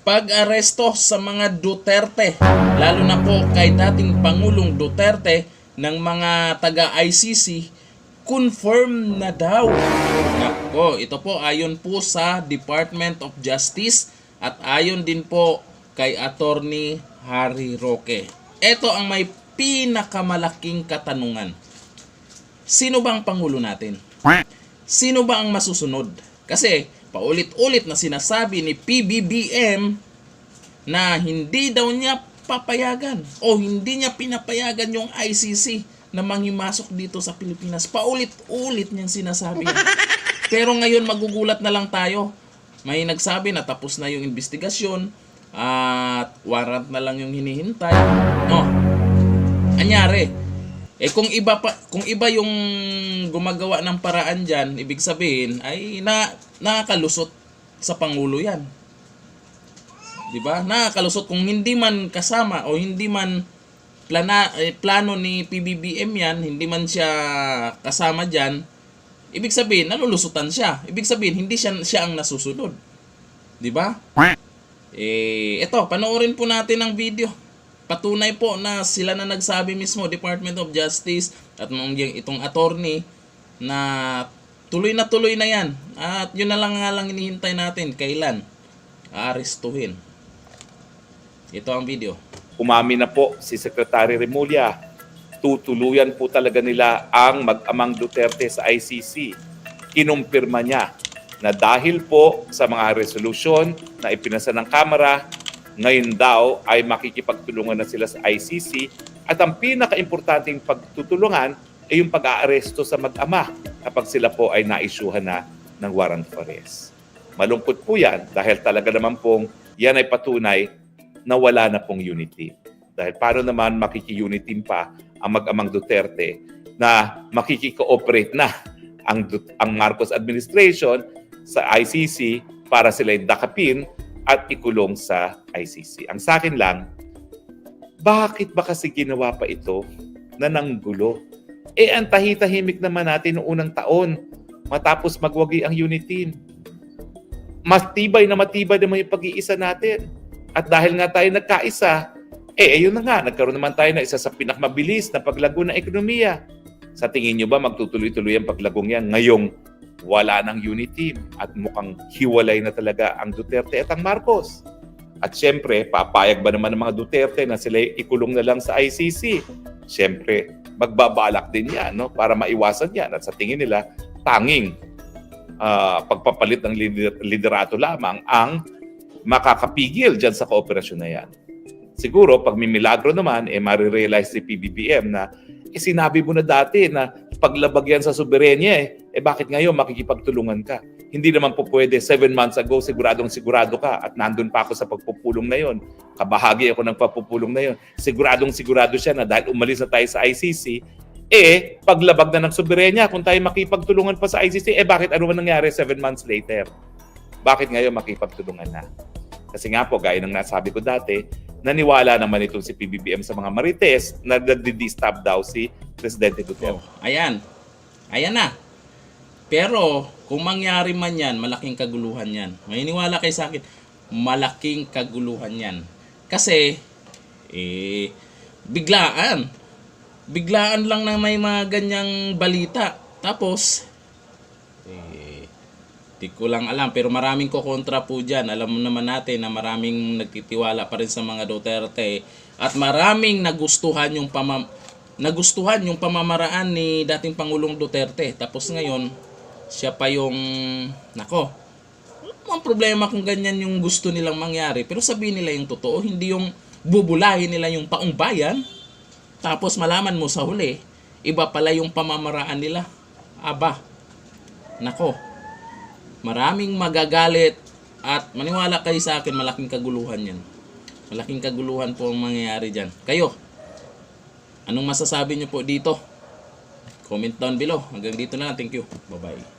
pag-aresto sa mga Duterte, lalo na po kay dating Pangulong Duterte ng mga taga-ICC, confirm na daw. Nako, ito po ayon po sa Department of Justice at ayon din po kay Attorney Harry Roque. Ito ang may pinakamalaking katanungan. Sino ba ang Pangulo natin? Sino ba ang masusunod? Kasi paulit-ulit na sinasabi ni PBBM na hindi daw niya papayagan o hindi niya pinapayagan yung ICC na manghimasok dito sa Pilipinas. Paulit-ulit niyang sinasabi. Pero ngayon magugulat na lang tayo. May nagsabi na tapos na yung investigasyon at warrant na lang yung hinihintay. No. Anyari, kung iba yung gumagawa ng paraan diyan, ibig sabihin ay nakakalusot sa pangulo 'yan. 'Di ba? Nakakalusot kung hindi man kasama o hindi man plano ni PBBM 'yan, hindi man siya kasama diyan, ibig sabihin nalulusutan siya. Ibig sabihin hindi siya ang nasusunod. 'Di ba? Ito, panoorin po natin ang video. Patunay po na sila na nagsabi mismo, Department of Justice at itong attorney, na tuloy na yan. At yun na lang nga lang hinihintay natin, kailan aarestuhin. Ito ang video. Umamin na po si Secretary Remulla. Tutuluyan po talaga nila ang mag-amang Duterte sa ICC. Kinumpirma niya na dahil po sa mga resolusyon na ipinasa ng Kamara, ngayon daw ay makikipagtulungan na sila sa ICC at ang pinaka-importanting pagtutulungan ay yung pag-aaresto sa mag-ama kapag sila po ay naisyuhan na ng warrant of arrest. Malungkot po yan dahil talaga naman pong yan ay patunay na wala na pong unity. Dahil paano naman makiki-unity team pa ang mag-amang Duterte na makiki-cooperate na ang Marcos administration sa ICC para sila dakapin at ikulong sa ICC. Ang sa akin lang, bakit ba kasi ginawa pa ito na nanggulo? Ang tahitahimik naman natin noong unang taon matapos magwagi ang unit team. Matibay naman yung pag-iisa natin. At dahil nga tayo nagkaisa, ayun na nga, nagkaroon naman tayo na isa sa pinakamabilis na paglago ng ekonomiya. Sa tingin nyo ba magtutuloy-tuloy ang paglagong yan ngayong wala ng unit team at mukhang hiwalay na talaga ang Duterte at ang Marcos? At syempre, papayag ba naman ng mga Duterte na sila ikulong na lang sa ICC? Syempre, magbabalak din yan, no? Para maiwasan yan. At sa tingin nila, tanging pagpapalit ng liderato lamang ang makakapigil dyan sa kooperasyon na yan. Siguro, pag may milagro naman, marirealize si PBBM na sinabi mo na dati na paglabag yan sa soberenya bakit ngayon makikipagtulungan ka? Hindi naman po pwede 7 months ago sigurado ka at nandun pa ako sa pagpupulong na yon. Kabahagi ako ng pagpupulong na yon. Sigurado siya na dahil umalis na tayo sa ICC, paglabag na ng soberenya kung tayo makipagtulungan pa sa ICC, bakit ano man nangyari 7 months later? Bakit ngayon makipagtulungan na? Kasi nga po, gaya ng nasabi ko dati, naniwala naman itong si PBBM sa mga marites na nagdi-disturb daw si Presidente Duterte. Ayan na. Pero kung mangyari man yan, malaking kaguluhan yan. Maniniwala kayo sa akin, malaking kaguluhan yan. Kasi, biglaan lang na may mga ganyang balita. Tapos, di ko lang alam, pero maraming kokontra po dyan. Alam mo naman natin na maraming nagtitiwala pa rin sa mga Duterte at maraming nagustuhan yung pamamaraan ni dating Pangulong Duterte. Tapos ngayon, siya pa yung ang problema kung ganyan yung gusto nilang mangyari. Pero sabihin nila yung totoo, hindi yung bubulahin nila yung taong bayan. Tapos malaman mo sa huli, iba pala yung pamamaraan nila. Maraming magagalit at maniwala kayo sa akin, malaking kaguluhan yan. Malaking kaguluhan po ang mangyayari dyan. Kayo, anong masasabi nyo po dito? Comment down below. Hanggang dito na lang. Thank you. Bye-bye.